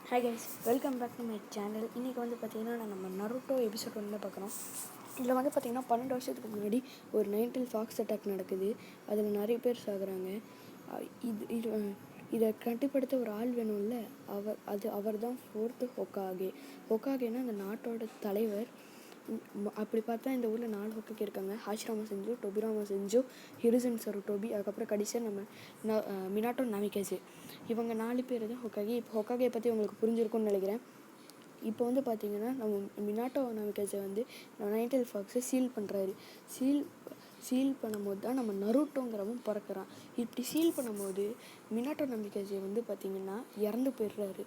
Hi guys, welcome back to my channel. இன்றைக்கி வந்து பார்த்திங்கன்னா நம்ம நருட்டோ எபிசோட் 1 பார்க்குறோம். இதில் வந்து பார்த்திங்கன்னா 12 வருஷத்துக்கு முன்னாடி ஒரு நைன்டல் ஃபாக்ஸ் அட்டாக் நடக்குது. அதில் நிறைய பேர் சாகுறாங்க. இதை கட்டுப்படுத்த ஒரு ஆள் வேணும்ல, அவர் தான் 4th ஹொக்காகே. ஹொக்காகேனா அந்த நாட்டோட தலைவர். அப்படி பார்த்தா இந்த ஊரில் 4 ஹொக்காகே இருக்காங்க. ஹாஷிராமா செஞ்சு, டொபிராமா செஞ்சு, ஹிருசன் சருட்டோபி, அதுக்கப்புறம் கடைசியாக நம்ம மினாட்டோ நமிகாசே. இவங்க 4 பேர் தான் ஹொக்காகே. இப்போ ஹொக்காகே பற்றி உங்களுக்கு புரிஞ்சிருக்கும்னு நினைக்கிறேன். இப்போ வந்து பார்த்திங்கன்னா நம்ம மினாட்டோ நமிகாசே வந்து நைன்டல் ஃபாக்ஸை சீல் பண்ணுறாரு. சீல் பண்ணும்போது தான் நம்ம நருட்டோங்கிறவன் பிறக்கிறான். இப்படி சீல் பண்ணும்போது மினாட்டோ நமிகாசே வந்து பார்த்திங்கன்னா இறந்து போயிடுறாரு.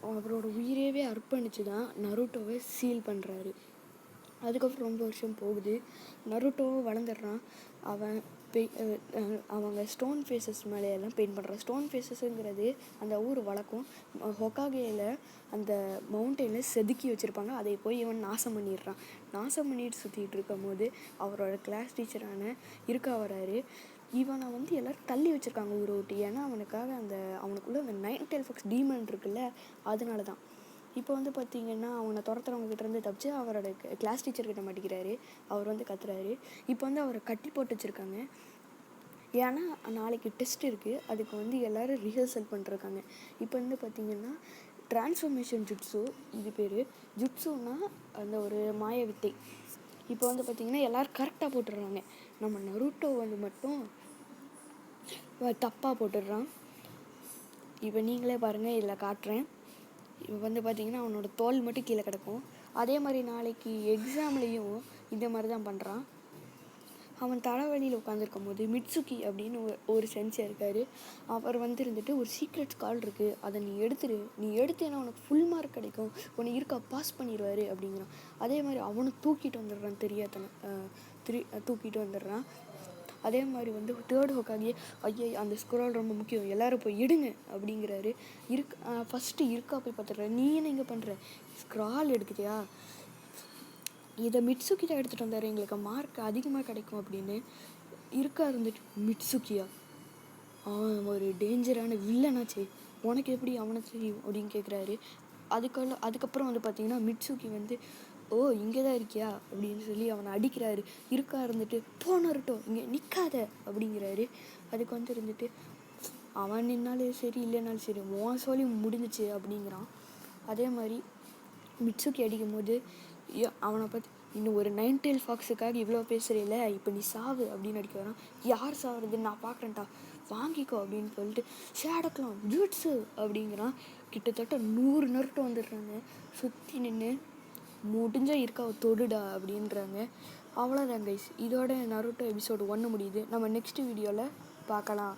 அவரோட உயிரவே அர்ப்பணித்து தான் நருட்டோவை சீல் பண்ணுறாரு. அதுக்கப்புறம் ரொம்ப வருஷம் போகுது. நருட்டோவும் வளர்ந்துடுறான். அவங்க ஸ்டோன் ஃபேஸஸ் மேலேயெல்லாம் பெயிண்ட் பண்ணுறான். ஸ்டோன் ஃபேஸஸ்ங்கிறது அந்த ஊர் வழக்கம். ஹொக்காகேயில் அந்த மவுண்டெயினில் செதுக்கி வச்சுருப்பாங்க. அதை போய் இவன் நாசம் பண்ணிட்டு சுற்றிட்டு இருக்கும் போது அவரோட கிளாஸ் டீச்சரான இருக்கா வராரு. இவனை வந்து எல்லோரும் தள்ளி வச்சுருக்காங்க ஊரை விட்டு. ஏன்னா அவனுக்குள்ளே அந்த நைன்டல் ஃபாக்ஸ் டீமன் இருக்குல்ல, அதனால தான். இப்போ வந்து பார்த்திங்கன்னா அவனை துரத்துறவங்ககிட்டேருந்து தப்பிச்சு அவரோட கிளாஸ் டீச்சர்கிட்ட மாட்டிக்கிறாரு. அவர் வந்து கத்துறாரு. இப்போ வந்து அவரை கட்டி போட்டு வச்சுருக்காங்க. ஏன்னா நாளைக்கு டெஸ்ட் இருக்குது. அதுக்கு வந்து எல்லோரும் ரிஹர்சல் பண்ணிருக்காங்க. இப்போ வந்து பார்த்திங்கன்னா டிரான்ஸ்ஃபர்மேஷன் ஜுட்ஸு, இது பேர். ஜுட்ஸுன்னா அந்த ஒரு மாய வித்தை. இப்போ வந்து பார்த்திங்கன்னா எல்லோரும் கரெக்டாக போட்டுடுறாங்க. நம்ம நருட்டோ வந்து மட்டும் தப்பாக போட்டுடுறான். இப்போ நீங்களே பாருங்கள், இதில் காட்டுறேன். இப்போ வந்து பார்த்திங்கன்னா அவனோட தோல் மட்டும் கீழே கிடக்கும். அதே மாதிரி நாளைக்கு எக்ஸாம்லேயும் இந்த மாதிரி தான் பண்ணுறான். அவன் தலைவலியில் உட்காந்துருக்கும் போது மிட்சுகி அப்படின்னு ஒரு சென்ஸாக இருக்கார். அவர் வந்து இருந்துட்டு ஒரு சீக்ரெட் கால் இருக்குது, அதை நீ எடுத்தேன்னா உனக்கு ஃபுல் மார்க் கிடைக்கும், உன்னை இருக்கா பாஸ் பண்ணிடுவார் அப்படிங்கிறான். அதே மாதிரி அவனும் தூக்கிட்டு வந்துடுறான். தூக்கிட்டு வந்துடுறான். அதே மாதிரி வந்து 3rd ஹொக்காகே அந்த ஸ்க்ரோல் ரொம்ப முக்கியம், எல்லோரும் போய் எடுங்க அப்படிங்கிறாரு. ஃபஸ்ட்டு இருக்கா போய் பார்த்துடுற. நீ என்ன இங்கே பண்ணுற, ஸ்க்ரால் எடுக்கிறியா, இதை மிட்சுக்கிட்ட எடுத்துகிட்டு வந்தார், எங்களுக்கு மார்க் அதிகமாக கிடைக்கும் அப்படின்னு. இருக்கா இருந்துட்டு மிட்சுக்கியா, அவன் ஒரு டேஞ்சரான வில்லனாச்சே, உனக்கு எப்படி அவனை தெரியும் அப்படின்னு கேட்குறாரு. அதுக்கப்புறம் வந்து பார்த்திங்கன்னா மிட்சுக்கி வந்து இங்கே தான் இருக்கியா அப்படின்னு சொல்லி அவனை அடிக்கிறாரு. இருக்கா இருந்துட்டு போனருட்டோ இங்கே நிற்காத அப்படிங்கிறாரு. அதுக்கு வந்து இருந்துட்டு அவன் நின்னாலும் சரி இல்லைனாலும் சரி உன் சொல்லி முடிஞ்சிச்சு அப்படிங்கிறான். அதே மாதிரி மிட்சுக்கி அடிக்கும் போது அவனை பார்த்து இன்னும் ஒரு நைன்டல் ஃபாக்ஸுக்காக இவ்வளோ பேசுகிறீல்ல, இப்போ நீ சாவு அப்படின்னு அடிக்க வரான். யார் சாவுறதுன்னு நான் பார்க்குறேன்டா, வாங்கிக்கோ அப்படின்னு சொல்லிட்டு ஷேடோக்லாம் ஜூட்ஸு அப்படிங்கிறான். கிட்டத்தட்ட 100 நருட்டோ வந்துடுறாங்க. சுற்றி நின்று முடிஞ்சால் இருக்கா தொடுடா அப்படின்றாங்க. அவ்வளோதான் கைஸ், இதோட நருட்டோ எபிசோடு 1 முடியுது. நம்ம நெக்ஸ்ட் வீடியோவில் பார்க்கலாம்.